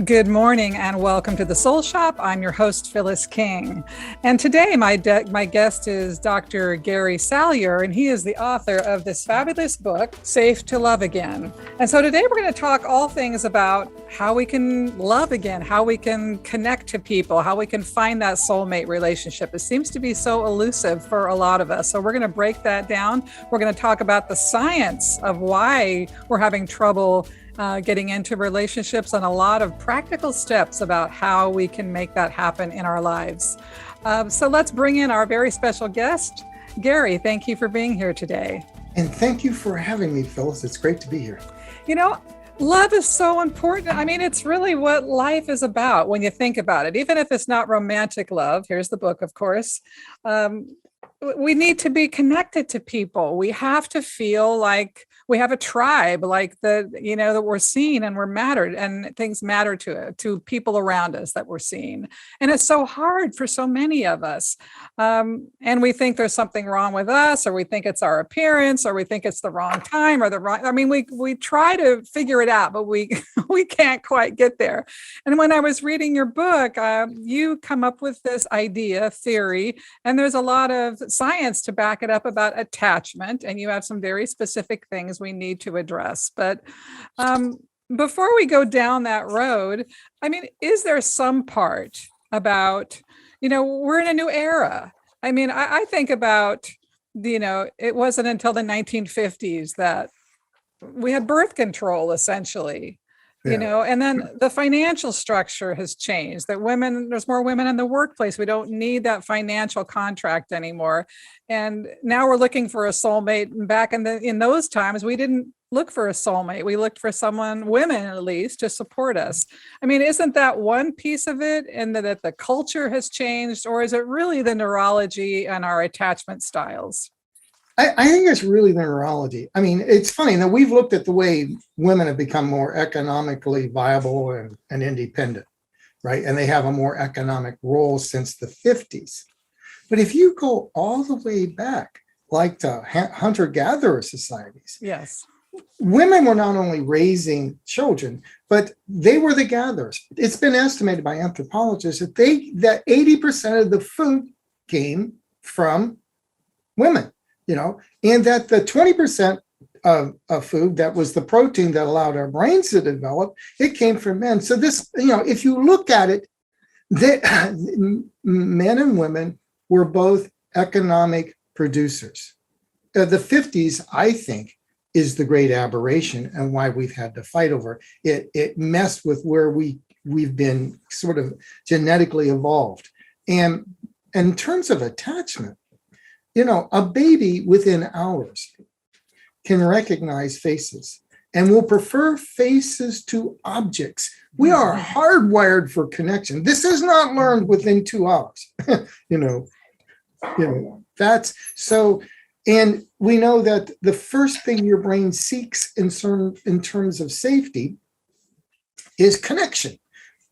Good morning and welcome to the Soul Shop. I'm your host, Phyllis King. And today my guest is Dr. Gary Salyer, and he is the author of this fabulous book, Safe to Love Again. And so today we're going to talk all things about how we can love again, how we can connect to people, how we can find that soulmate relationship. It seems to be so elusive for a lot of us. So we're going to break that down. We're going to talk about the science of why we're having trouble getting into relationships and a lot of practical steps about how we can make that happen in our lives. So let's bring in our very special guest, Gary. Thank you for being here today. And thank you for having me, Phyllis. It's great to be here. You know, love is so important. I mean, it's really what life is about when you think about it. Even if it's not romantic love, here's the book, of course. We need to be connected to people. We have to feel like we have a tribe, like that we're seen and we're mattered, and things matter to people around us that we're seen. And it's so hard for so many of us. And we think there's something wrong with us, or we think it's our appearance, or we think it's the wrong time or we try to figure it out, but we can't quite get there. And when I was reading your book, you come up with this theory, and there's a lot of science to back it up about attachment, and you have some very specific things we need to address. But before we go down that road, I mean, is there some part about, we're in a new era? I mean, I think about, it wasn't until the 1950s that we had birth control, essentially. And then the financial structure has changed, that there's more women in the workplace. We don't need that financial contract anymore. And now we're looking for a soulmate. And back in those times, we didn't look for a soulmate. We looked for women at least, to support us. I mean, isn't that one piece of it, and that the culture has changed, or is it really the neurology and our attachment styles? I think it's really the neurology. I mean, it's funny that we've looked at the way women have become more economically viable and independent, right? And they have a more economic role since the 50s. But if you go all the way back, like to hunter-gatherer societies, yes, women were not only raising children, but they were the gatherers. It's been estimated by anthropologists that 80% of the food came from women. And that the 20% of food that was the protein that allowed our brains to develop, it came from men. So this, if you look at it, men and women were both economic producers. The 50s, I think, is the great aberration, and why we've had to fight over it. It messed with where we've been sort of genetically evolved. And in terms of attachment, a baby within hours can recognize faces and will prefer faces to objects. We are hardwired for connection. This is not learned within 2 hours. That's so. And we know that the first thing your brain seeks in terms of safety is connection.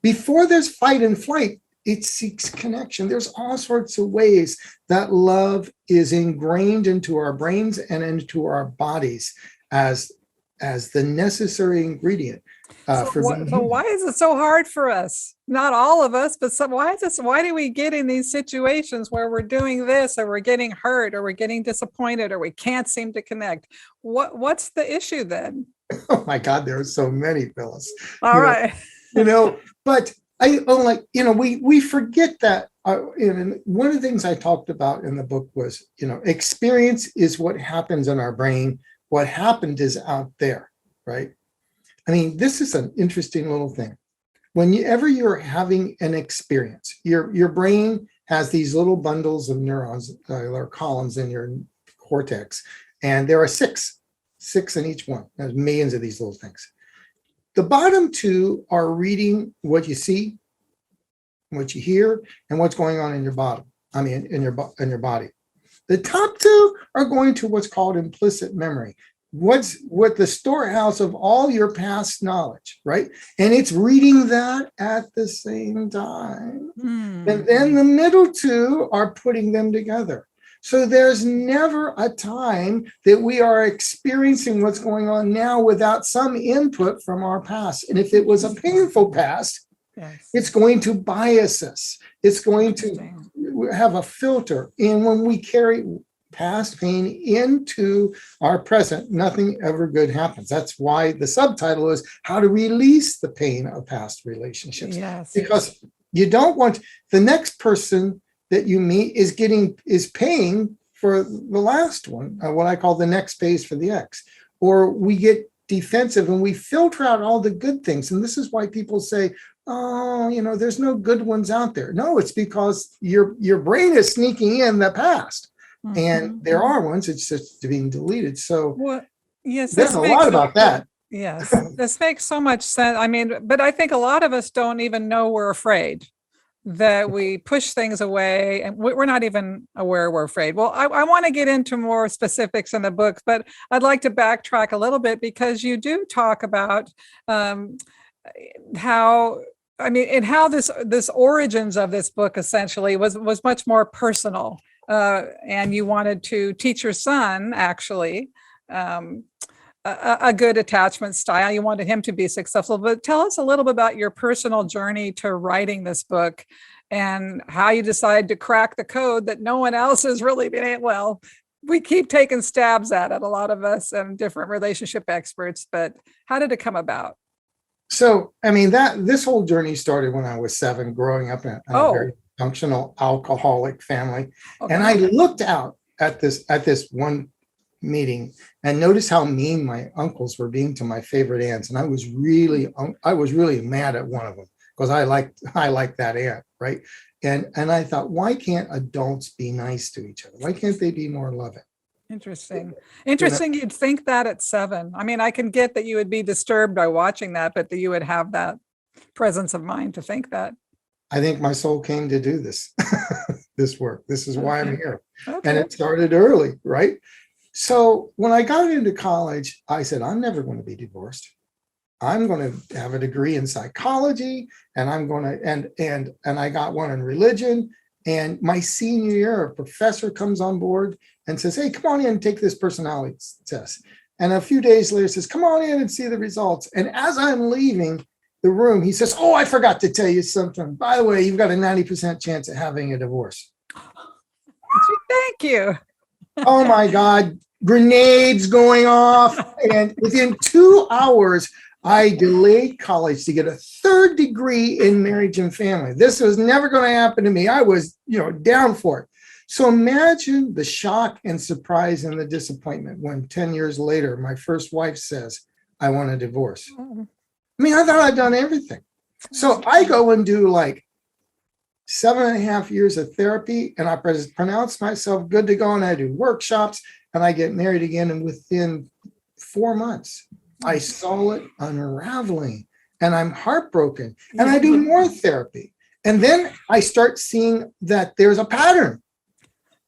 Before there's fight and flight, it seeks connection. There's all sorts of ways that love is ingrained into our brains and into our bodies as the necessary ingredient. So why is it so hard for us? Not all of us, but why do we get in these situations where we're doing this, or we're getting hurt, or we're getting disappointed, or we can't seem to connect? What's the issue then? Oh my God, there are so many, Phyllis. All right. But we forget that. One of the things I talked about in the book was, experience is what happens in our brain. What happened is out there, right? I mean, this is an interesting little thing. Whenever you're having an experience, your brain has these little bundles of neurons, or columns in your cortex, and there are six in each one. There's millions of these little things. The bottom 2 are reading what you see, what you hear, and what's going on in your bottom. In your body. The top 2 are going to what's called implicit memory. What the storehouse of all your past knowledge, right? And it's reading that at the same time. And then the middle 2 are putting them together. So there's never a time that we are experiencing what's going on now without some input from our past. And if it was a painful past, Yes. it's going to bias us. It's going to have a filter. And when we carry past pain into our present, nothing ever good happens. That's why the subtitle is How to Release the Pain of Past Relationships. Yes. Because you don't want the next person that you meet is paying for the last one, what I call the next pays for the ex. Or we get defensive and we filter out all the good things. And this is why people say, oh, there's no good ones out there. No, it's because your brain is sneaking in the past. Mm-hmm. And there are ones, it's just being deleted. So yes, there's a lot about that. Yes, this makes so much sense. I mean, but I think a lot of us don't even know we're afraid, that we push things away and we're not even aware we're afraid. Well, I want to get into more specifics in the book, but I'd like to backtrack a little bit because you do talk about how this origins of this book essentially was much more personal. And you wanted to teach your son, actually, a good attachment style. You wanted him to be successful. But tell us a little bit about your personal journey to writing this book and how you decided to crack the code that no one else has really been able. Well, we keep taking stabs at it, a lot of us and different relationship experts. But how did it come about? So, this whole journey started when I was 7, growing up in a very functional alcoholic family. Okay. And I looked out at this one meeting and noticed how mean my uncles were being to my favorite aunts. And I was really mad at one of them because I liked that aunt, right? And I thought, why can't adults be nice to each other? Why can't they be more loving? Interesting. You'd think that at 7. I mean, I can get that you would be disturbed by watching that, but that you would have that presence of mind to think that. I think my soul came to do this, this work. This is why I'm here. Okay. And it started early, right? So when I got into college, I said, I'm never going to be divorced. I'm going to have a degree in psychology, and I'm going to, and I got one in religion. And my senior year, a professor comes on board and says, hey, come on in and take this personality test. And a few days later says, come on in and see the results. And as I'm leaving the room, he says, oh, I forgot to tell you something. By the way, you've got a 90% chance of having a divorce. Thank you. Oh my God, grenades going off. And within 2 hours, I delayed college to get a 3rd degree in marriage and family. This was never going to happen to me. I was, down for it. So imagine the shock and surprise and the disappointment when 10 years later, my first wife says, I want a divorce. I thought I'd done everything. So I go and do like 7.5 years of therapy, and I pronounce myself good to go, and I do workshops, and I get married again. And within 4 months, I saw it unraveling, and I'm heartbroken, and I do more therapy. And then I start seeing that there's a pattern.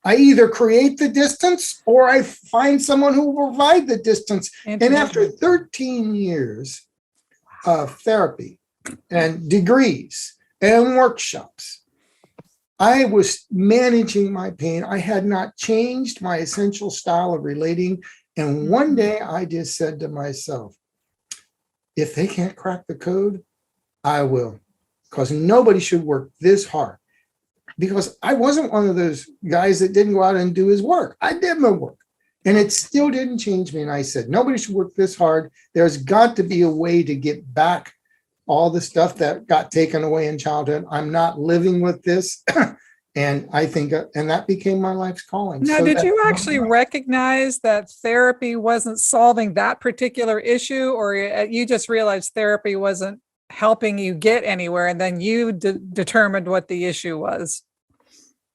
I either create the distance or I find someone who will provide the distance. And after 13 years of therapy and degrees and workshops, I was managing my pain. I had not changed my essential style of relating. And one day I just said to myself, if they can't crack the code, I will, because nobody should work this hard. Because I wasn't one of those guys that didn't go out and do his work. I did my work, and it still didn't change me. And I said, nobody should work this hard. There's got to be a way to get back all the stuff that got taken away in childhood. I'm not living with this. And I think, and that became my life's calling. Now, did you actually recognize that therapy wasn't solving that particular issue, or you just realized therapy wasn't helping you get anywhere, and then you determined what the issue was?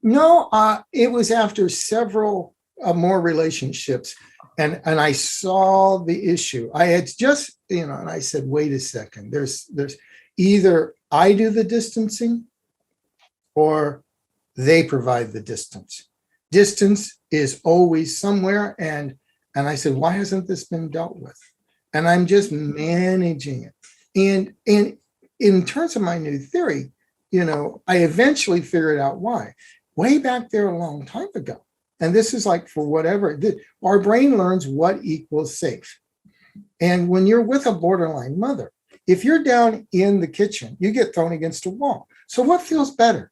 No, it was after several more relationships, and I saw the issue. I had just, and I said, wait a second, there's either I do the distancing or they provide the distance. Distance is always somewhere, and I said, why hasn't this been dealt with? And I'm just managing it. And in terms of my new theory, I eventually figured out why. Way back there a long time ago, And this is like for whatever, our brain learns what equals safe. And when you're with a borderline mother, if you're down in the kitchen, you get thrown against a wall. So what feels better?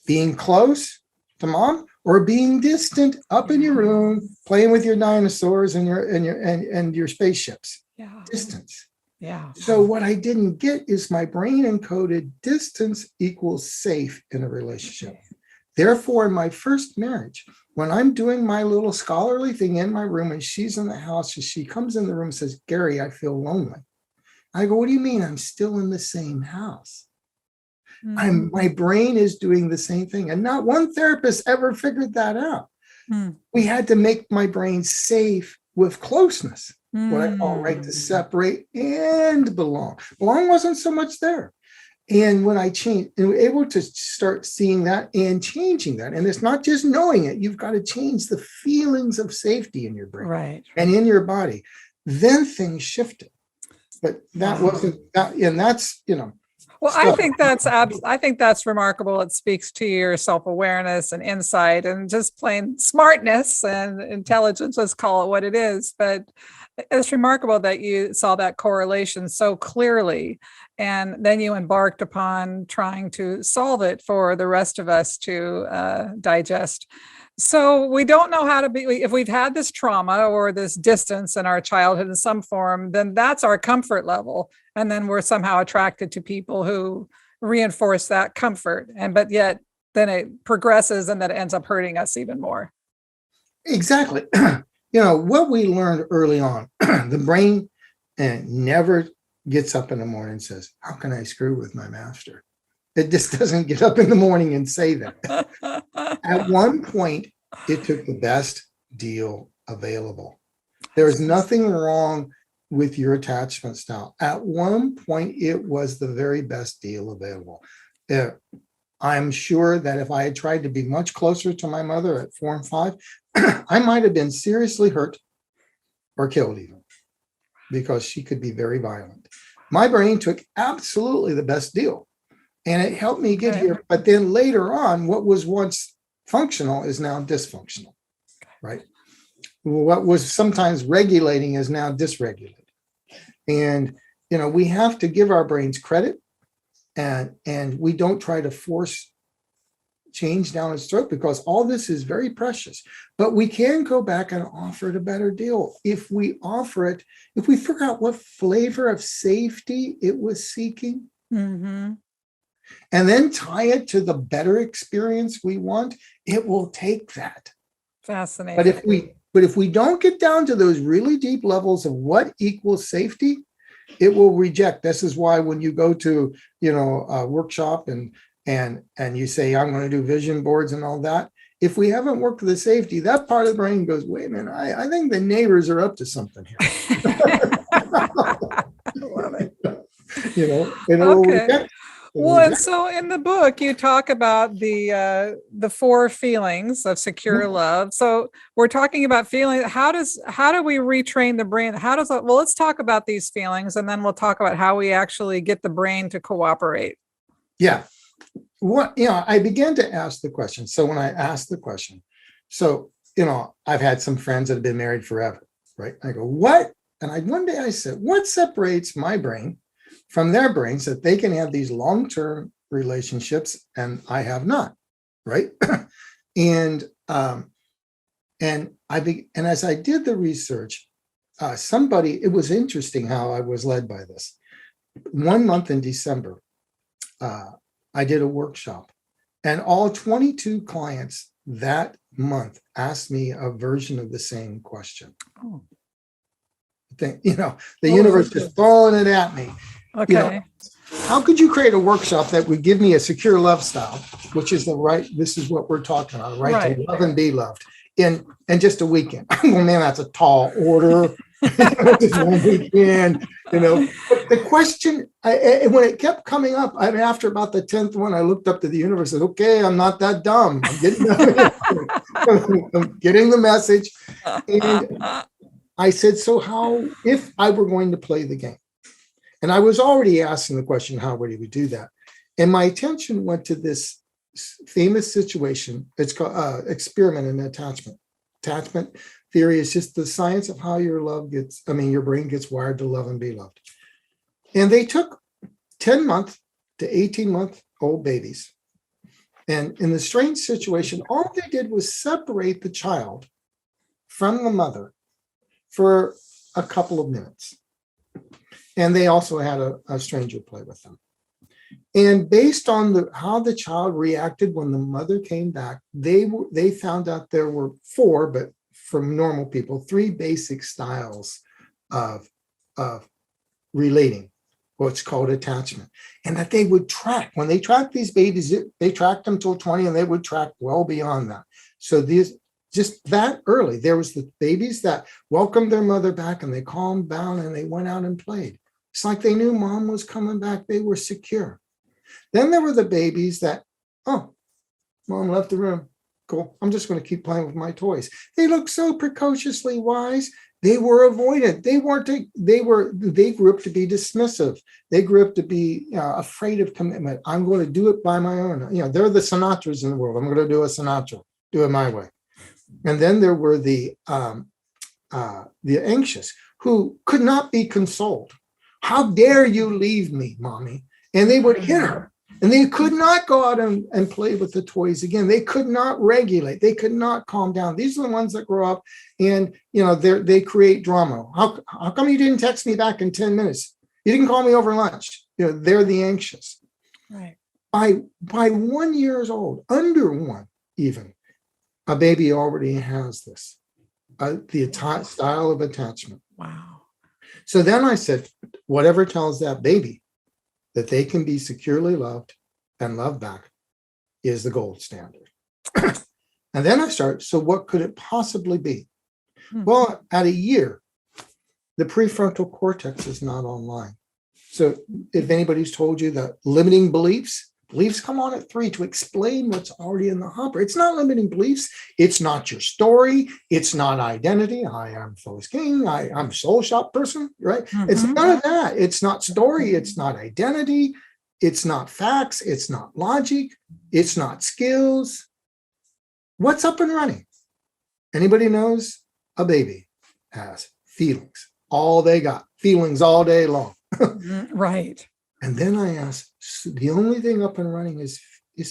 Being close to mom or being distant up in your room, playing with your dinosaurs and your spaceships? Yeah. Distance. Yeah. So what I didn't get is my brain encoded distance equals safe in a relationship. Therefore, in my first marriage, when I'm doing my little scholarly thing in my room and she's in the house and she comes in the room and says, Gary, I feel lonely. I go, what do you mean? I'm still in the same house. My brain is doing the same thing. And not one therapist ever figured that out. We had to make my brain safe with closeness, what I call right to separate and belong. Belong wasn't so much there. And when I changed, and we're able to start seeing that and changing that, and it's not just knowing it, you've got to change the feelings of safety in your brain and in your body. Then things shifted. But that wasn't that, and that's, Well, stuff. I think that's remarkable. It speaks to your self-awareness and insight and just plain smartness and intelligence, let's call it what it is. But it's remarkable that you saw that correlation so clearly. And then you embarked upon trying to solve it for the rest of us to digest. So we don't know how to be, if we've had this trauma or this distance in our childhood in some form, then that's our comfort level. And then we're somehow attracted to people who reinforce that comfort. But yet then it progresses and that it ends up hurting us even more. Exactly. What we learned early on, the brain never gets up in the morning and says, how can I screw with my master? It just doesn't get up in the morning and say that. At one point, it took the best deal available. There's nothing wrong with your attachment style. At one point, it was the very best deal available. I'm sure that if I had tried to be much closer to my mother at 4 and 5, I might have been seriously hurt or killed even, because she could be very violent. My brain took absolutely the best deal, and it helped me get here. But then later on, what was once functional is now dysfunctional, right? What was sometimes regulating is now dysregulated. And, we have to give our brains credit, and we don't try to force change down its throat, because all this is very precious. But we can go back and offer it a better deal. If we offer it, if we figure out what flavor of safety it was seeking, and then tie it to the better experience we want, it will take that. Fascinating. But if we don't get down to those really deep levels of what equals safety, it will reject. This is why when you go to, a workshop and you say, I'm going to do vision boards and all that, if we haven't worked with the safety, that part of the brain goes, wait a minute, I think the neighbors are up to something here. I love it. Okay. Well, and so in the book, you talk about the 4 feelings of secure love. So we're talking about feelings. How do we retrain the brain? Well, let's talk about these feelings, and then we'll talk about how we actually get the brain to cooperate. Yeah. I began to ask the question. So when I asked the question, I've had some friends that have been married forever, right? I go, what? And one day I said, what separates my brain from their brains that they can have these long-term relationships and I have not, right? and as I did the research, it was interesting how I was led by this. 1 month in December, I did a workshop, and all 22 clients that month asked me a version of the same question. Oh. The universe is throwing it at me. Okay. How could you create a workshop that would give me a secure love style, which is this is what we're talking about, right? To love and be loved in just a weekend. Well, man, that's a tall order. Just 1 weekend, But the question, when it kept coming up, after about the 10th one, I looked up to the universe and said, okay, I'm not that dumb. I'm getting the message. And I said, so how, if I were going to play the game? And I was already asking the question, how would we do that? And my attention went to this famous situation. It's called experiment in attachment. Attachment theory is just the science of how your brain gets wired to love and be loved. And they took 10-month to 18-month-old babies. And in the strange situation, all they did was separate the child from the mother for a couple of minutes. And they also had a stranger play with them. And based on how the child reacted when the mother came back, they found out there were 4, but from normal people, 3 basic styles of relating, what's called attachment. And that they would track. When they tracked these babies, they tracked them till 20, and they would track well beyond that. So these, just that early, there was the babies that welcomed their mother back, and they calmed down and they went out and played. It's like they knew mom was coming back. They were secure. Then there were the babies that, oh, mom left the room. Cool. I'm just going to keep playing with my toys. They looked so precociously wise. They were avoidant. They grew up to be dismissive. They grew up to be afraid of commitment. I'm going to do it by my own. They're the Sinatras in the world. I'm going to do a Sinatra, do it my way. And then there were the anxious, who could not be consoled. How dare you leave me, mommy? And they would hit her. And they could not go out and play with the toys again. They could not regulate. They could not calm down. These are the ones that grow up and, they create drama. How come you didn't text me back in 10 minutes? You didn't call me over lunch. They're the anxious. Right. By 1 year old, under 1 even, a baby already has this, style of attachment. Wow. So then I said, whatever tells that baby that they can be securely loved and loved back is the gold standard. And then I start, so what could it possibly be? Well, at a year, the prefrontal cortex is not online. So if anybody's told you that limiting beliefs come on at 3 to explain what's already in the hopper. It's not limiting beliefs. It's not your story. It's not identity. I am Phyllis King. I'm a soul shop person, right? Mm-hmm. It's none of that. It's not story. It's not identity. It's not facts. It's not logic. It's not skills. What's up and running? Anybody knows? A baby has feelings. All they got. Feelings all day long. Right. And then I asked, so the only thing up and running is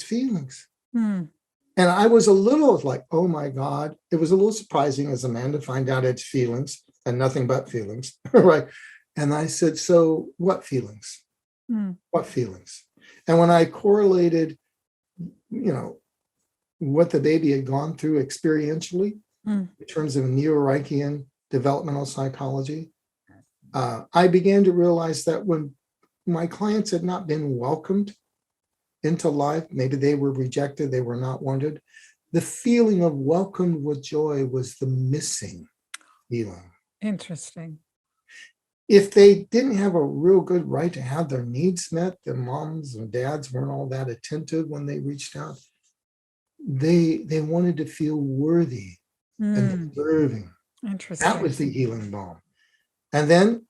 feelings. And I was a little like, oh my God. It was a little surprising as a man to find out it's feelings and nothing but feelings, right? And I said, so what feelings? What feelings? And when I correlated, what the baby had gone through experientially in terms of Neo-Reichian developmental psychology, I began to realize that when my clients had not been welcomed into life, maybe they were rejected, they were not wanted, the feeling of welcomed with joy was the missing feeling. Interesting. If they didn't have a real good right to have their needs met, their moms and dads weren't all that attentive when they reached out, they wanted to feel worthy and deserving. Interesting. That was the healing balm. And then,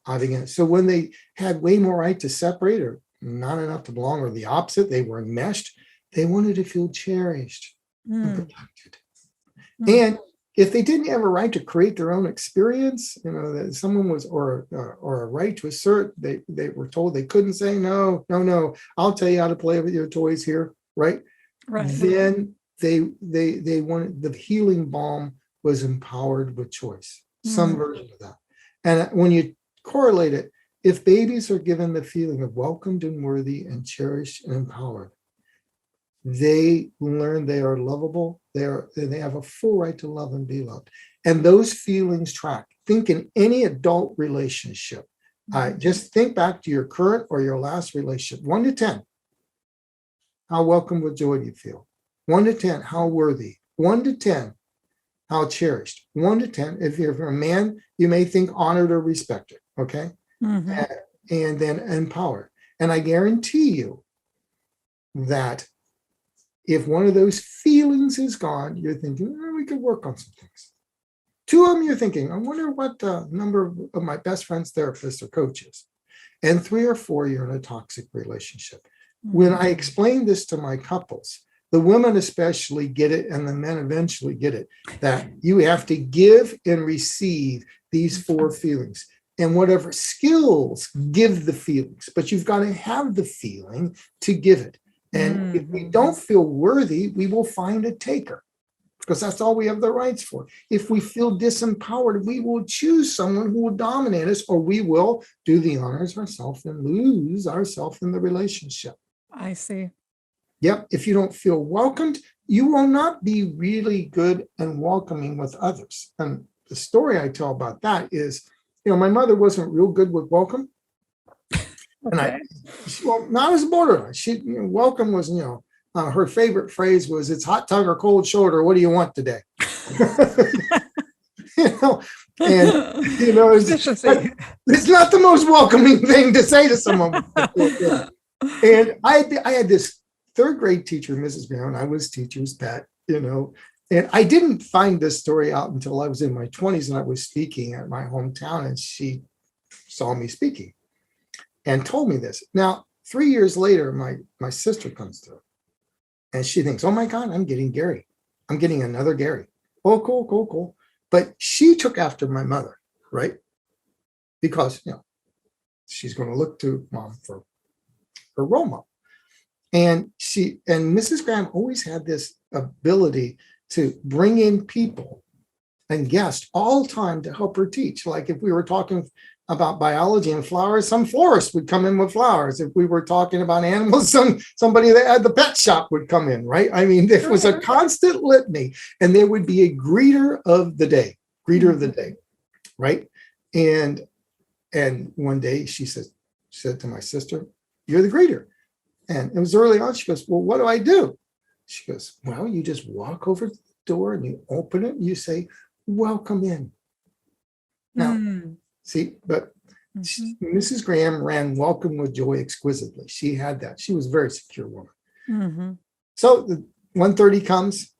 I began. So when they had way more right to separate or not enough to belong or the opposite, they were enmeshed, they wanted to feel cherished and protected. And if they didn't have a right to create their own experience, that someone was, or a right to assert, they were told they couldn't say, no, I'll tell you how to play with your toys here, right? Right. Then they wanted, the healing balm was empowered with choice, some version of that. And when you correlate it, if babies are given the feeling of welcomed and worthy and cherished and empowered, they learn they are lovable. They have a full right to love and be loved. And those feelings track. Think in any adult relationship. Just think back to your current or your last relationship. 1 to 10. How welcome with joy do you feel? 1 to 10. How worthy? 1 to 10. How cherished? 1 to 10. If you're a man, you may think honored or respected. Okay. And then empowered. And I guarantee you that if one of those feelings is gone, you're thinking, we could work on some things. 2 of them, you're thinking, I wonder what the number of my best friends, therapists, or coaches. And 3 or 4, you're in a toxic relationship. When I explain this to my couples, the women especially get it, and the men eventually get it, that you have to give and receive these four feelings. And whatever skills give the feelings, but you've got to have the feeling to give it. And if we don't feel worthy, we will find a taker, because that's all we have the rights for. If we feel disempowered, we will choose someone who will dominate us, or we will do the honors ourselves and lose ourselves in the relationship. I see. Yep. If you don't feel welcomed, you will not be really good and welcoming with others. And the story I tell about that is, my mother wasn't real good with welcome. Okay. And not as a borderline. Welcome was, her favorite phrase was, "It's hot tongue or cold shoulder. What do you want today?" It's not the most welcoming thing to say to someone. And I had this third grade teacher, Mrs. Brown. I was teacher's pet, and I didn't find this story out until I was in my 20s, and I was speaking at my hometown, and she saw me speaking and told me this. Now, 3 years later, my sister comes through, and she thinks, "Oh my God, I'm getting Gary. I'm getting another Gary." Oh, cool. But she took after my mother, right? Because, she's going to look to mom for her role model. And Mrs. Graham always had this ability to bring in people and guests all the time to help her teach. Like if we were talking about biology and flowers, some florist would come in with flowers. If we were talking about animals, somebody that had the pet shop would come in, right? I mean, there was a constant litany, and there would be a greeter of the day, right? And one day she said to my sister, "You're the greeter." And it was early on. She goes, "Well, what do I do?" She goes, "Well, you just walk over to the door and you open it and you say, 'Welcome in.'" Now, see, but Mrs. Graham ran Welcome with Joy exquisitely. She had that. She was a very secure woman. So 1:30 comes,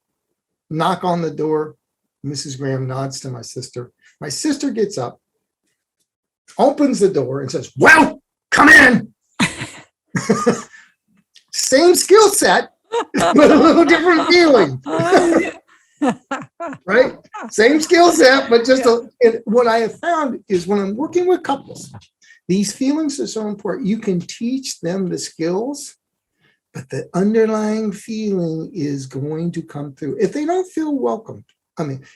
knock on the door. Mrs. Graham nods to my sister. My sister gets up, opens the door and says, "Well, come in." Same skill set, but a little different feeling. Right? Same skill set, but just what I have found is when I'm working with couples, these feelings are so important. You can teach them the skills, but the underlying feeling is going to come through. If they don't feel welcomed,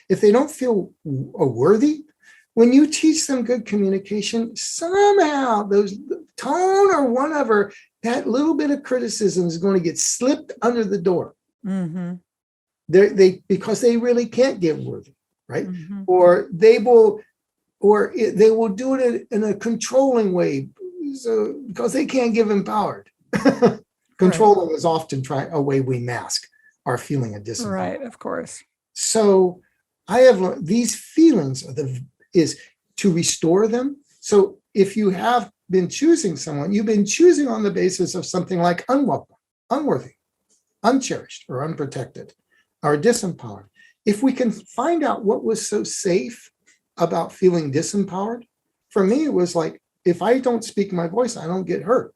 if they don't feel worthy, when you teach them good communication, somehow those tone or whatever, that little bit of criticism is going to get slipped under the door. Because they really can't give worthy, right? Or they will do it in a controlling way, so because they can't give empowered. Controlling is often a way we mask our feeling of disempowerment. Right, of course. So I have learned these feelings is to restore them. So if you have been choosing someone, you've been choosing on the basis of something like unwelcome, unworthy, uncherished, or unprotected, or disempowered. If we can find out what was so safe about feeling disempowered, for me, it was like, if I don't speak my voice, I don't get hurt.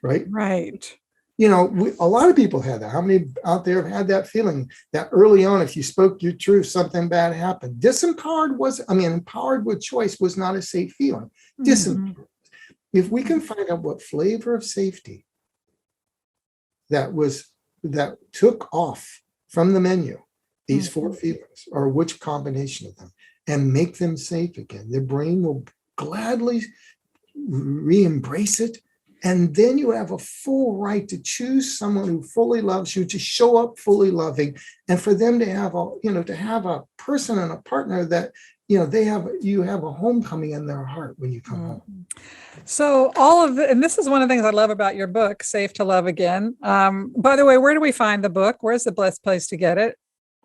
Right? Right. A lot of people had that. How many out there have had that feeling that early on, if you spoke your truth, something bad happened? Empowered with choice was not a safe feeling. Disempowered. If we can find out what flavor of safety that took off from the menu, these four feelings, or which combination of them, and make them safe again, the brain will gladly re-embrace it. And then you have a full right to choose someone who fully loves you, to show up fully loving, and for them to have a person and a partner that, you have a homecoming in their heart when you come home. So and this is one of the things I love about your book, Safe to Love Again. By the way, where do we find the book? Where's the best place to get it?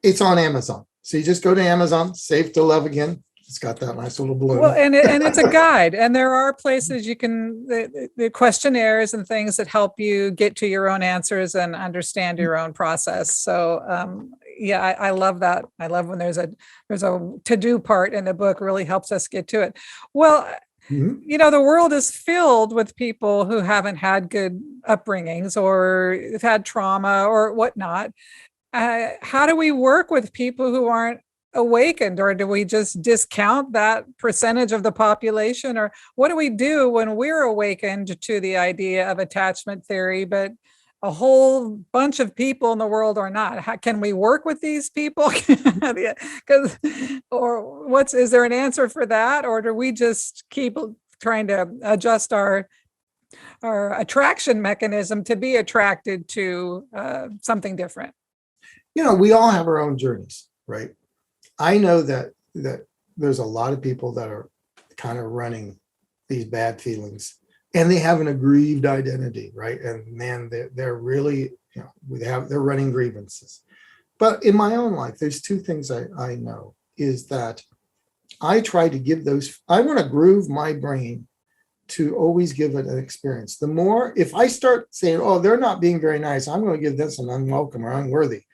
It's on Amazon. So you just go to Amazon, Safe to Love Again. It's got that nice little balloon. Well, and it's a guide, and there are places you can, the questionnaires and things that help you get to your own answers and understand your own process. So I love that. I love when there's a to-do part in the book, really helps us get to it. Well, Mhm. The world is filled with people who haven't had good upbringings or have had trauma or whatnot. How do we work with people who aren't awakened, or do we just discount that percentage of the population? Or what do we do when we're awakened to the idea of attachment theory, but a whole bunch of people in the world are not? How can we work with these people? Because, is there an answer for that? Or do we just keep trying to adjust our attraction mechanism to be attracted to something different? We all have our own journeys, right? I know that there's a lot of people that are kind of running these bad feelings, and they have an aggrieved identity, right? And man, they're really, they're running grievances. But in my own life, there's two things I know is that I try to give I want to groove my brain to always give it an experience. The more, if I start saying, oh, they're not being very nice, I'm going to give this an unwelcome or unworthy.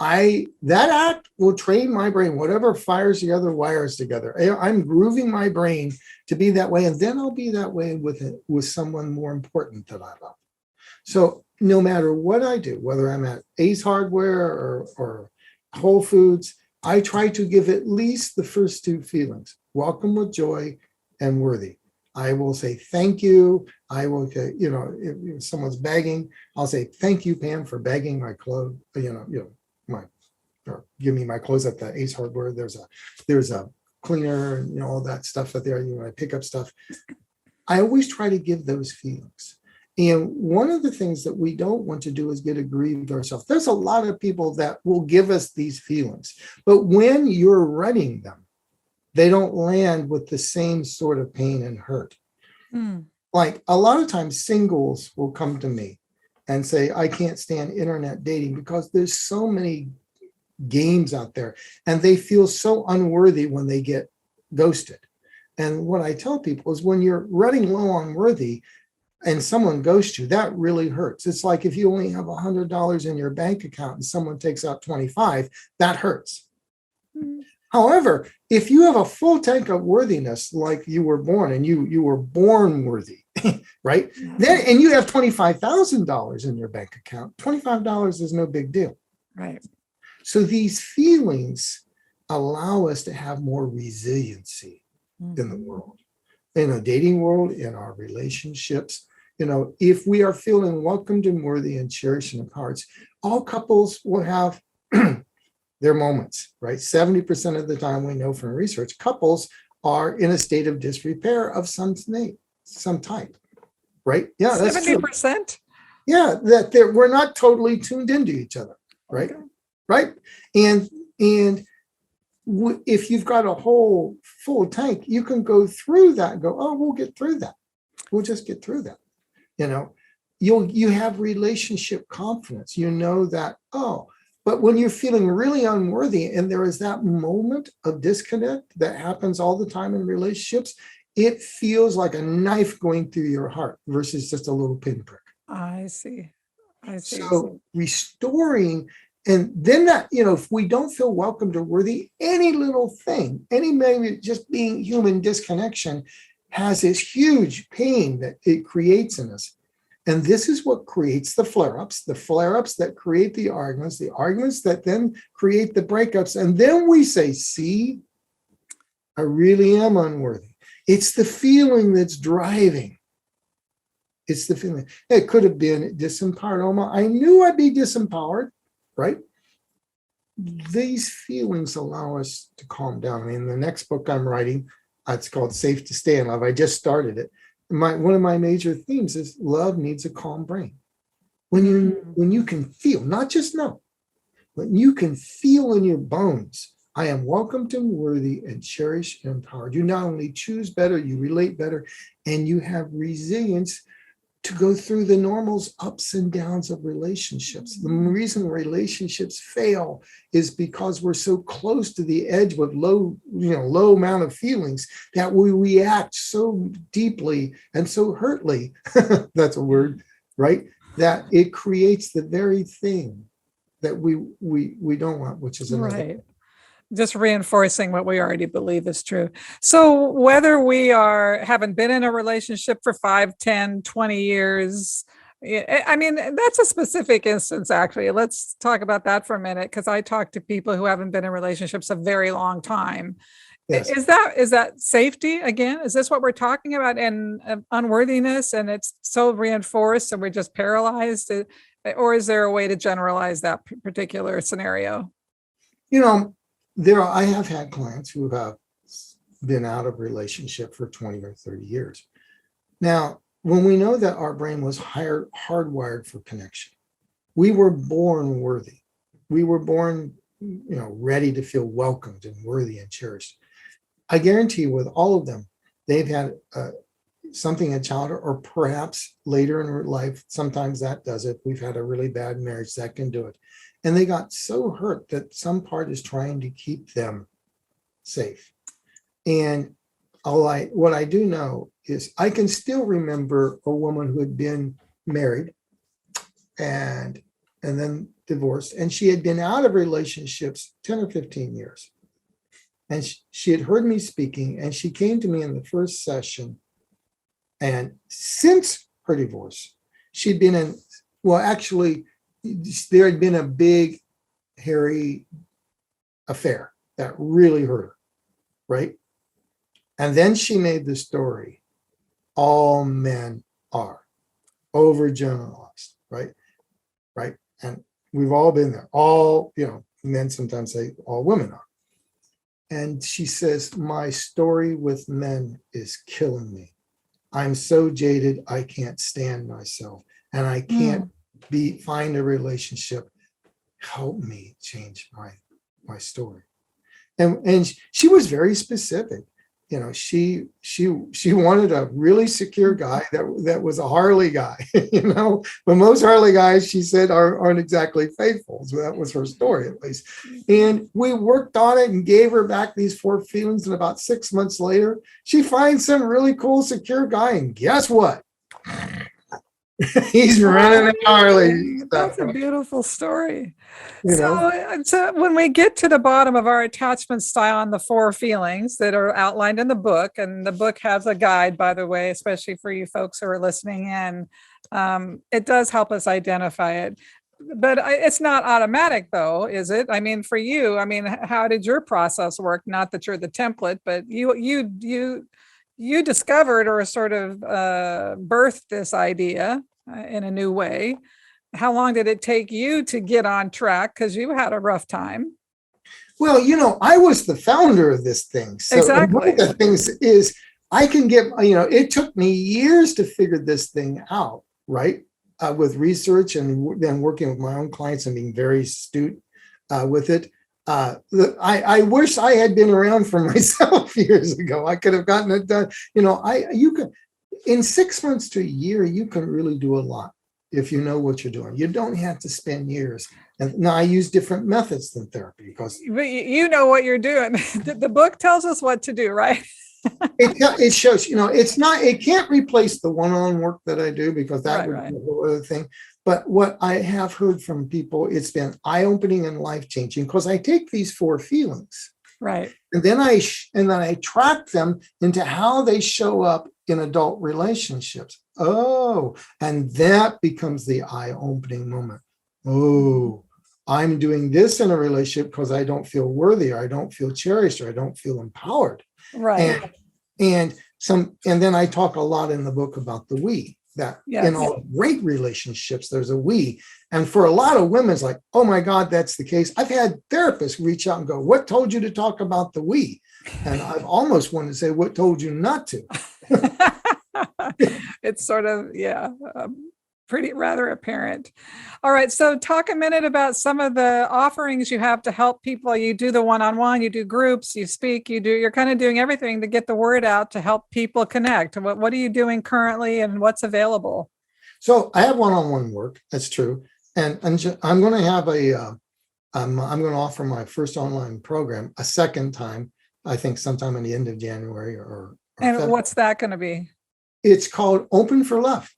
That act will train my brain, whatever fires the other wires together. I'm grooving my brain to be that way, and then I'll be that way with someone more important that I love. So no matter what I do, whether I'm at Ace Hardware or Whole Foods, I try to give at least the first two feelings: welcome with joy and worthy. I will say thank you. I will, if someone's begging, I'll say thank you, Pam, for bagging my clothes. Or give me my clothes at the Ace Hardware. There's a cleaner and all that stuff that there. I pick up stuff. I always try to give those feelings. And one of the things that we don't want to do is get aggrieved ourselves. There's a lot of people that will give us these feelings, but when you're running them, they don't land with the same sort of pain and hurt. Like a lot of times singles will come to me and say, I can't stand internet dating because there's so many games out there and they feel so unworthy when they get ghosted. And what I tell people is when you're running low on worthy and someone ghosts you, that really hurts. It's like if you only have $100 in your bank account and someone takes out 25, that hurts. However, if you have a full tank of worthiness, like you were born and you were born worthy, right? Then, and you have $25,000 in your bank account, $25 is no big deal. Right. So these feelings allow us to have more resiliency in the world, in a dating world, in our relationships. If we are feeling welcomed and worthy and cherished and empowered, all couples will have their moments, right? 70% of the time, we know from research, couples are in a state of disrepair of some type, right? Yeah, that's 70%? True. Yeah, that we're not totally tuned into each other, right? Okay. Right? And if you've got a whole full tank, you can go through that and go, oh, we'll get through that. We'll just get through that. You have relationship confidence. You know that, but when you're feeling really unworthy and there is that moment of disconnect that happens all the time in relationships, it feels like a knife going through your heart versus just a little pinprick. I see. So restoring, and then that, if we don't feel welcomed or worthy, any little thing, maybe just being human disconnection has this huge pain that it creates in us. And this is what creates the flare-ups that create the arguments that then create the breakups. And then we say, see, I really am unworthy. It's the feeling that's driving. It's the feeling. It could have been disempowered. I knew I'd be disempowered, right? These feelings allow us to calm down. I mean, the next book I'm writing, it's called Safe to Stay in Love. I just started it. One of my major themes is love needs a calm brain. When you can feel, not just know, but you can feel in your bones, I am welcomed and worthy and cherished and empowered. You not only choose better, you relate better, and you have resilience to go through the normals, ups and downs of relationships. The reason relationships fail is because we're so close to the edge with low amount of feelings that we react so deeply and so hurtly, that's a word, right? That it creates the very thing that we don't want, which is another. Right. Just reinforcing what we already believe is true. So whether we haven't been in a relationship for 5, 10, 20 years, I mean, that's a specific instance, actually. Let's talk about that for a minute, because I talk to people who haven't been in relationships a very long time. Yes. Is that safety again? Is this what we're talking about? And unworthiness, and it's so reinforced and we're just paralyzed? Or is there a way to generalize that particular scenario? You know, I have had clients who have been out of relationship for 20 or 30 years. Now, when we know that our brain was hardwired for connection, we were born worthy. We were born, ready to feel welcomed and worthy and cherished. I guarantee you, with all of them, they've had something in childhood, or perhaps later in life. Sometimes that does it. We've had a really bad marriage that can do it. And they got so hurt that some part is trying to keep them safe. And what I do know is I can still remember a woman who had been married and then divorced, and she had been out of relationships 10 or 15 years. And she had heard me speaking, and she came to me in the first session. And since her divorce, she'd been in, well, actually, there had been a big, hairy affair that really hurt her, right? And then she made the story, all men are overgeneralized, right? Right. And we've all been there. All, men sometimes say all women are. And she says, my story with men is killing me. I'm so jaded, I can't stand myself. And I can't find a relationship. Help me change my story. And she was very specific. She wanted a really secure guy that was a Harley guy. But most Harley guys, she said, aren't exactly faithful. So that was her story, at least. And we worked on it and gave her back these 4 feelings. And about 6 months later, she finds some really cool, secure guy. And guess what? He's running a Harley. That's a beautiful story. So when we get to the bottom of our attachment style and the 4 feelings that are outlined in the book, and the book has a guide, by the way, especially for you folks who are listening in, it does help us identify it. But it's not automatic, though, is it? I mean, for you, how did your process work? Not that you're the template, but you discovered, or sort of birthed this idea in a new way. How long did it take you to get on track? Because you had a rough time. Well, I was the founder of this thing. So exactly. One of the things is I can get, it took me years to figure this thing out, right? With research and then working with my own clients and being very astute with it. I wish I had been around for myself years ago. I could have gotten it done. You could, in 6 months to a year, you can really do a lot if you know what you're doing. You don't have to spend years. And now I use different methods than therapy because you know what you're doing. The book tells us what to do, right? it shows, it can't replace the one-on-one work that I do, because that would be a whole other thing. But what I have heard from people, it's been eye-opening and life-changing, because I take these 4 feelings, right, and then I track them into how they show up in adult relationships. Oh, and that becomes the eye-opening moment. Oh, I'm doing this in a relationship because I don't feel worthy, or I don't feel cherished, or I don't feel empowered. Right. And then I talk a lot in the book about the we, that in all great relationships, there's a we. And for a lot of women, it's like, oh my God, that's the case. I've had therapists reach out and go, what told you to talk about the we? And I've almost wanted to say, what told you not to? It's sort of, pretty rather apparent. All right. So talk a minute about some of the offerings you have to help people. You do the one-on-one, you do groups, you speak, you're kind of doing everything to get the word out to help people connect. What are you doing currently, and what's available? So I have one-on-one work. That's true. And I'm going to have I'm going to offer my first online program a second time, I think sometime in the end of January or and February. What's that going to be? It's called Open for Love.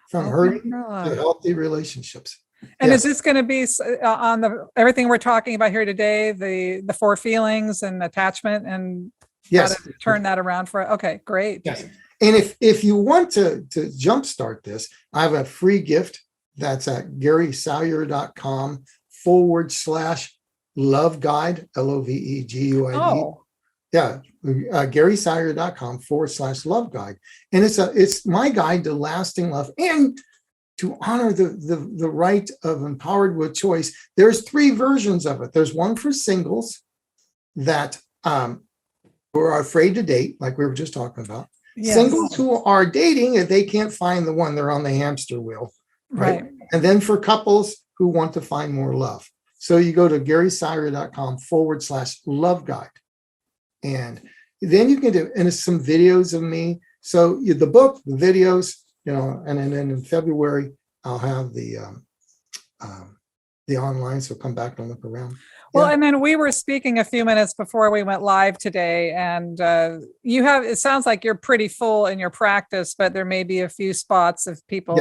From hurting to healthy relationships. And is Yes. this going to be on the everything we're talking about here today, the four feelings and attachment and how Yes. to turn that around for? Okay, great. Yes. And if you want to jumpstart this, I have a free gift that's at GarySalyer.com/love guide, LOVEGUIDE. Oh, Yeah, GarySalyer.com/love guide. And it's my guide to lasting love and to honor the right of empowered with choice. There's 3 versions of it. There's one for singles that who are afraid to date, like we were just talking about. yes. Singles who are dating if they can't find the one, they're on the hamster wheel, right? And then for couples who want to find more love. So you go to GarySalyer.com/love guide. And then you can do, and it's some videos of me. So the book, the videos, and then in February, I'll have the online. So come back and look around. Well, Yeah. and then we were speaking a few minutes before we went live today, and it sounds like you're pretty full in your practice, but there may be a few spots if people,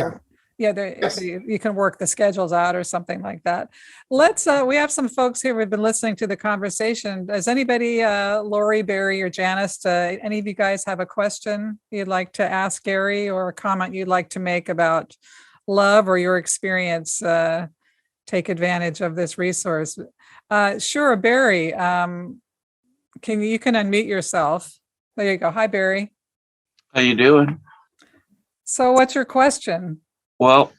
Yes. you can work the schedules out or something like that. We have some folks here who have been listening to the conversation. Does anybody, Lori, Barry, or Janice, any of you guys have a question you'd like to ask Gary or a comment you'd like to make about love or your experience? Take advantage of this resource. Sure, Barry. You can unmute yourself. There you go. Hi, Barry. How you doing? So, what's your question? Well,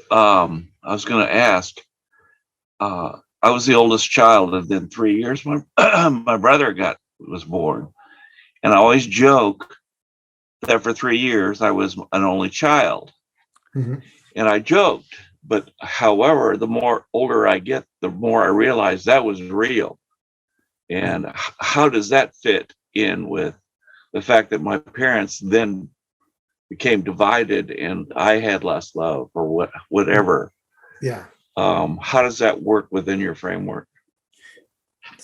I was going to ask. I was the oldest child, and then 3 years my my brother was born, and I always joke that for 3 years I was an only child, and I joked. But however, the more older I get, the more I realize that was real. And how does that fit in with the fact that my parents then became divided and I had less love or whatever? Yeah. How does that work within your framework?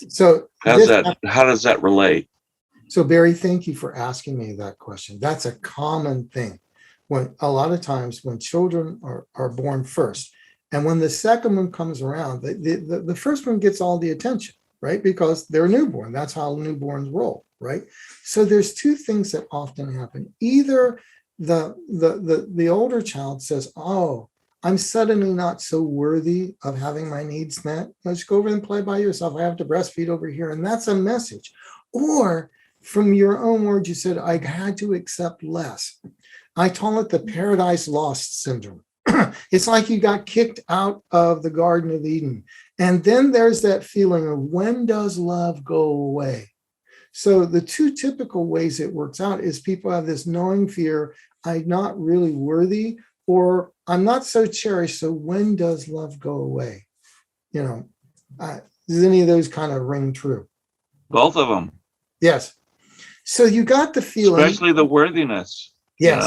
So how does that relate? So Barry, thank you for asking me that question. That's a common thing. When a lot of times when children are born first, and when the second one comes around, the first one gets all the attention, right? Because they're newborn. That's how newborns roll, right? So there's 2 things that often happen. Either the older child says, "Oh, I'm suddenly not so worthy of having my needs met. Let's go over and play by yourself. I have to breastfeed over here," and that's a message. Or from your own words, you said, "I had to accept less." I call it the paradise lost syndrome. It's like you got kicked out of the Garden of Eden. And then there's that feeling of, when does love go away? So the 2 typical ways it works out is people have this gnawing fear, I'm not really worthy, or I'm not so cherished. So when does love go away? Does any of those kind of ring true? Both of them. Yes. So you got the feeling, especially the worthiness. Yes.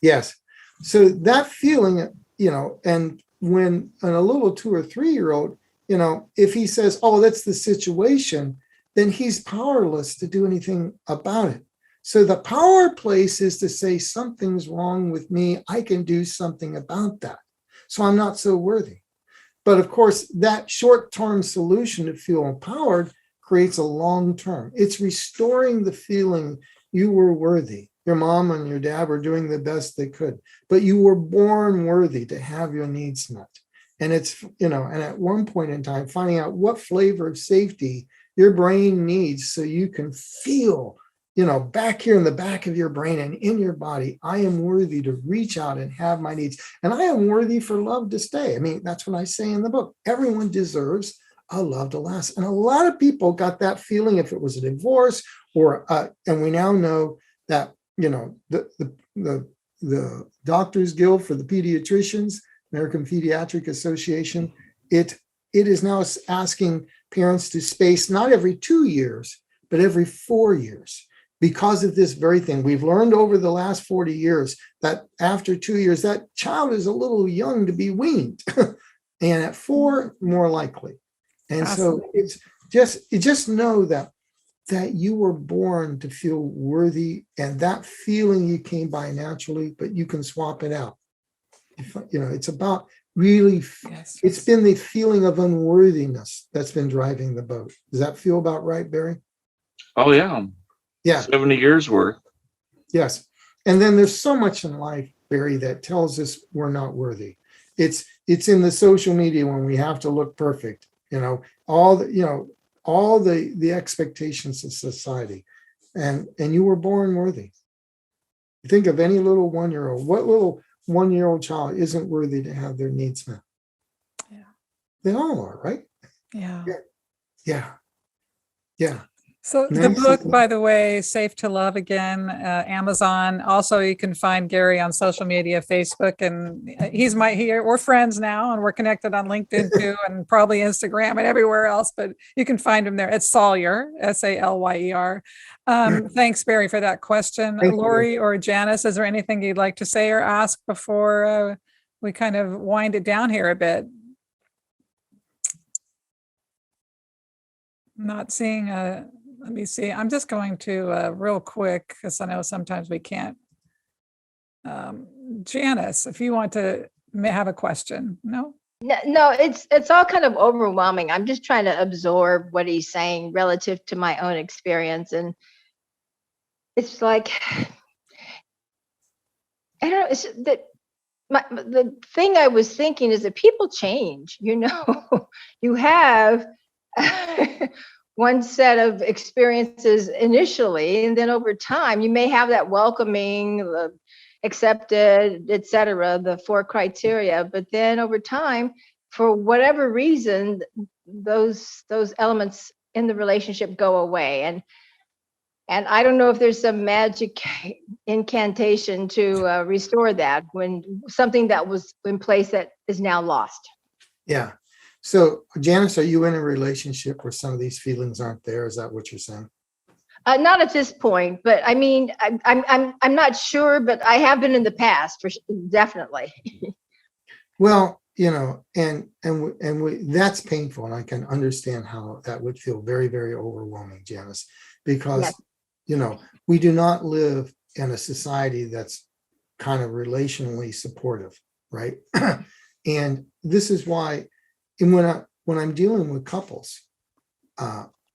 Yes. So that feeling, and when a little 2 or 3-year-old, if he says, "Oh, that's the situation," then he's powerless to do anything about it. So the power place is to say, something's wrong with me. I can do something about that. So I'm not so worthy. But of course, that short-term solution to feel empowered creates a long-term. It's restoring the feeling you were worthy. Your mom and your dad were doing the best they could, but you were born worthy to have your needs met. And it's, and at one point in time, finding out what flavor of safety your brain needs so you can feel, back here in the back of your brain and in your body, I am worthy to reach out and have my needs. And I am worthy for love to stay. I mean, that's what I say in the book. Everyone deserves a love to last. And a lot of people got that feeling if it was a divorce or, and we now know that, the Doctors Guild for the Pediatricians, American Pediatric Association, it is now asking parents to space not every 2 years, but every 4 years. Because of this very thing, we've learned over the last 40 years that after 2 years, that child is a little young to be weaned, and at 4, more likely. And so it's just know that you were born to feel worthy, and that feeling you came by naturally, but you can swap it out. It's about really, Yes. it's been the feeling of unworthiness that's been driving the boat. Does that feel about right, Barry? Oh yeah. Yeah. 70 years worth. Yes. And then there's so much in life, Barry, that tells us we're not worthy. It's in the social media when we have to look perfect, all the expectations of society. And you were born worthy. Think of any little 1-year-old. What little 1-year-old child isn't worthy to have their needs met? Yeah. They all are, right? Yeah. Yeah. So the book, by the way, Safe to Love Again, Amazon. Also, you can find Gary on social media, Facebook, and we're friends now, and we're connected on LinkedIn too, and probably Instagram and everywhere else, but you can find him there. It's Salyer, Salyer. Thanks, Barry, for that question. Thank you. Lori or Janice, is there anything you'd like to say or ask before we kind of wind it down here a bit? Not seeing let me see. I'm just going to real quick because I know sometimes we can't. Janice, if you want to have a question. No, it's all kind of overwhelming. I'm just trying to absorb what he's saying relative to my own experience, and it's like, I don't know. It's that the thing I was thinking is that people change. You have one set of experiences initially, and then over time you may have that welcoming, the accepted, etc., the 4 criteria, but then over time, for whatever reason, those elements in the relationship go away, and I don't know if there's some magic incantation to restore that when something that was in place that is now lost. Yeah. So, Janice, are you in a relationship where some of these feelings aren't there? Is that what you're saying? Not at this point, but I mean, I'm not sure, but I have been in the past, definitely. Well, and that's painful, and I can understand how that would feel very, very overwhelming, Janice, because Yes. We do not live in a society that's kind of relationally supportive, right? And this is why. And when I'm dealing with couples,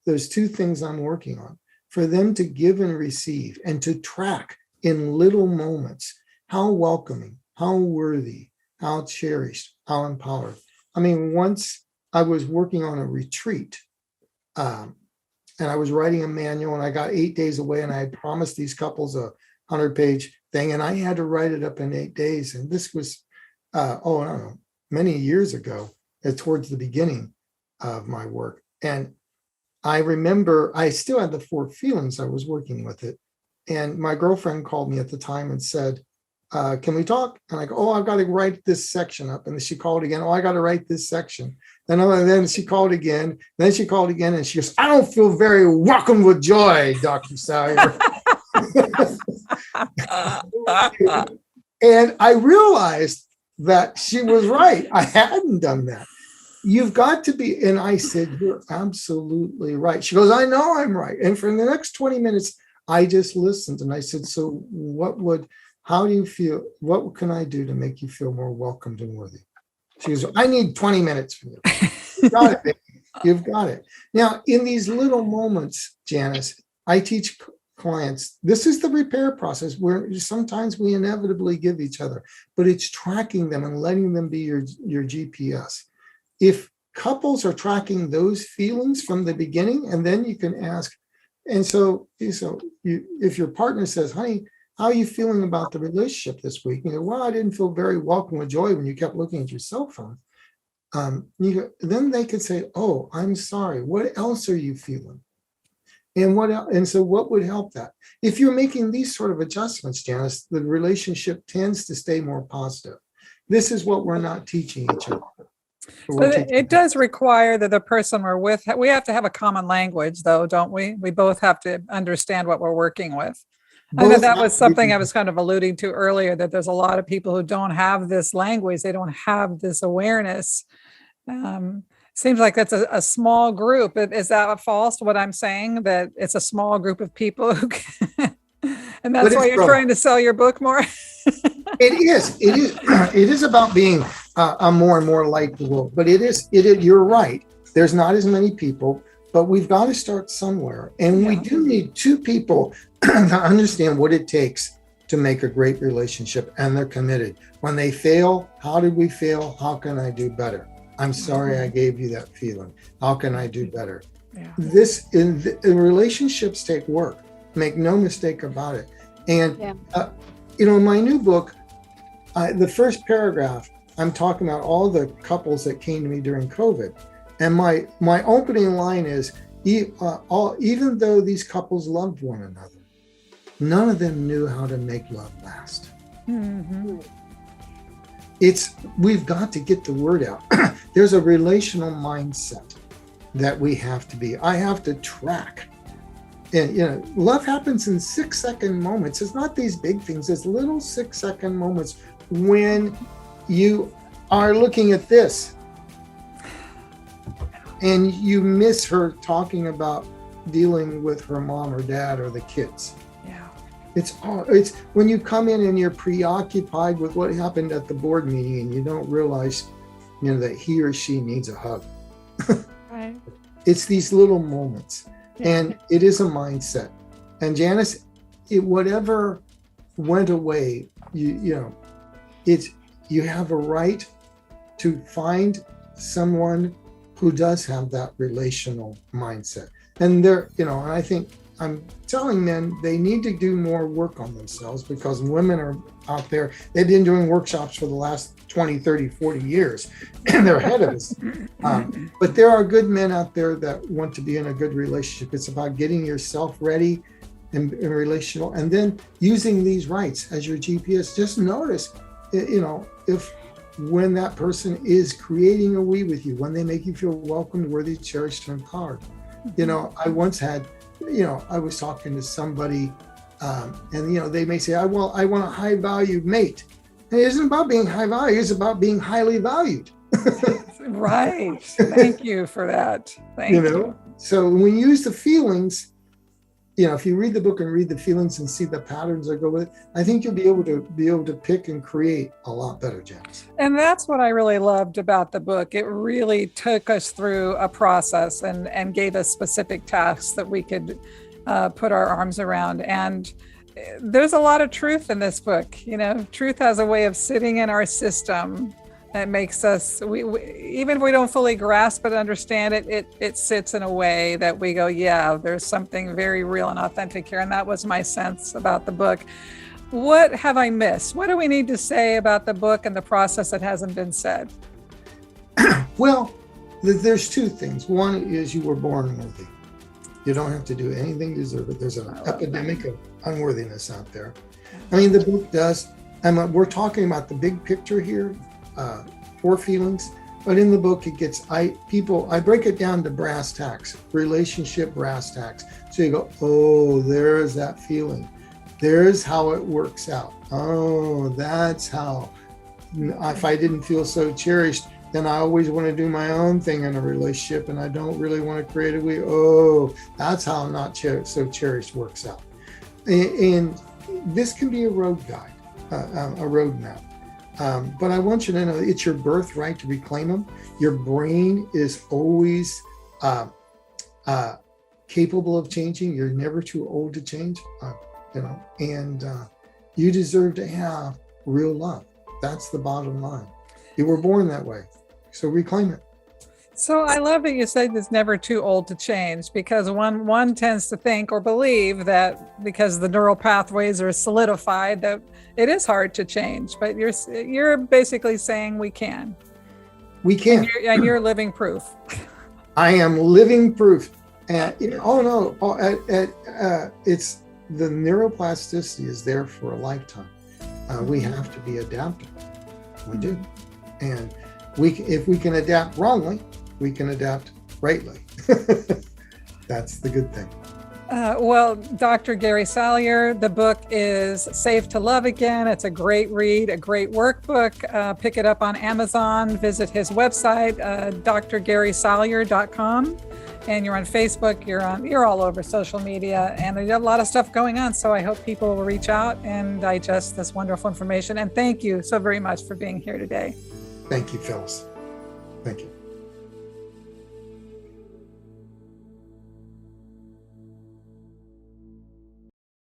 there's 2 things I'm working on. For them to give and receive and to track in little moments how welcoming, how worthy, how cherished, how empowered. I mean, once I was working on a retreat, and I was writing a manual, and I got 8 days away, and I had promised these couples a 100-page thing, and I had to write it up in 8 days. And this was, I don't know, many years ago. Towards the beginning of my work. And I remember I still had the 4 feelings. I was working with it. And my girlfriend called me at the time and said, can we talk? And I go, I've got to write this section up. And then she called again. I got to write this section. And then she called again. Then she called again. And she goes, I don't feel very welcome with joy, Dr. Salyer. And I realized that she was right. I hadn't done that. You've got to be. And I said, you're absolutely right. She goes, I know I'm right. And for the next 20 minutes, I just listened. And I said, so how do you feel? What can I do to make you feel more welcomed and worthy? She goes, I need 20 minutes from you. You've got it, baby. You've got it. Now, in these little moments, Janice, I teach clients, this is the repair process where sometimes we inevitably give each other, but it's tracking them and letting them be your GPS. If couples are tracking those feelings from the beginning, and then you can ask, and if your partner says, honey, how are you feeling about the relationship this week? You go, well, I didn't feel very welcome with joy when you kept looking at your cell phone. Then they could say, oh, I'm sorry. What else are you feeling? And so what would help that? If you're making these sort of adjustments, Janice, the relationship tends to stay more positive. This is what we're not teaching each other. It does require that the person we're with, we have to have a common language though, don't we? We both have to understand what we're working with. I know that was something I was kind of alluding to earlier, that there's a lot of people who don't have this language. They don't have this awareness. Seems like that's a small group. Is that false, what I'm saying, that it's a small group of people who can, and that's why you're trying to sell your book more? It is about being I'm more and more like the world. But it is, you're right. There's not as many people, but we've got to start somewhere. And we do need two people to understand what it takes to make a great relationship, and they're committed. When they fail, how did we fail? How can I do better? I'm sorry I gave you that feeling. How can I do better? Yeah. Relationships take work. Make no mistake about it. And in my new book, the first paragraph, I'm talking about all the couples that came to me during COVID, and my opening line is, even though these couples loved one another, none of them knew how to make love last. Mm-hmm. We've got to get the word out. There's a relational mindset that we have to be. I have to track. And love happens in 6-second moments. It's not these big things. It's little 6-second moments when you are looking at this and you miss her talking about dealing with her mom or dad or the kids. It's when you come in and you're preoccupied with what happened at the board meeting and you don't realize, that he or she needs a hug. Right. It's these little moments, and it is a mindset. And Janice, whatever went away, you have a right to find someone who does have that relational mindset. And and I think I'm telling men they need to do more work on themselves, because women are out there. They've been doing workshops for the last 20, 30, 40 years, and they're ahead of us. But there are good men out there that want to be in a good relationship. It's about getting yourself ready and relational, and then using these rights as your GPS. Just notice, if when that person is creating a we with you, when they make you feel welcomed, worthy, cherished, and empowered. I once had, I was talking to somebody, and they may say, I want a high value mate. And it isn't about being high value, it's about being highly valued. Right. Thank you for that. Thank you. So when you use the feelings, if you read the book and read the feelings and see the patterns that go with it, I think you'll be able to pick and create a lot better, Janice. And that's what I really loved about the book. It really took us through a process and gave us specific tasks that we could put our arms around. And there's a lot of truth in this book. Truth has a way of sitting in our system that makes us, even if we don't fully grasp it, understand it, it sits in a way that we go, yeah, there's something very real and authentic here. And that was my sense about the book. What have I missed? What do we need to say about the book and the process that hasn't been said? Well, there's two things. One is you were born worthy. You don't have to do anything to deserve it. There's an epidemic of unworthiness out there. I mean, the book does, and we're talking about the big picture here, 4 feelings, but in the book it gets, I break it down to brass tacks, relationship brass tacks. So you go, oh, there's that feeling. There's how it works out. Oh, that's how, if I didn't feel so cherished, then I always want to do my own thing in a relationship and I don't really want to create a we. Oh, that's how not so cherished works out. And this can be a road guide, a roadmap. But I want you to know it's your birthright to reclaim them. Your brain is always capable of changing. You're never too old to change, and you deserve to have real love. That's the bottom line. You were born that way, so reclaim it. So I love that you said it's never too old to change, because one tends to think or believe that because the neural pathways are solidified that it is hard to change. But you're basically saying we can. We can. And you're living proof. I am living proof. And it's the neuroplasticity is there for a lifetime. We have to be adaptable. We do. And if we can adapt wrongly, we can adapt rightly. That's the good thing. Well, Dr. Gary Salyer, the book is Safe to Love Again. It's a great read, a great workbook. Pick it up on Amazon. Visit his website, drgarysalyer.com. And you're on Facebook. You're all over social media, and there's a lot of stuff going on. So I hope people will reach out and digest this wonderful information. And thank you so very much for being here today. Thank you, Phyllis. Thank you.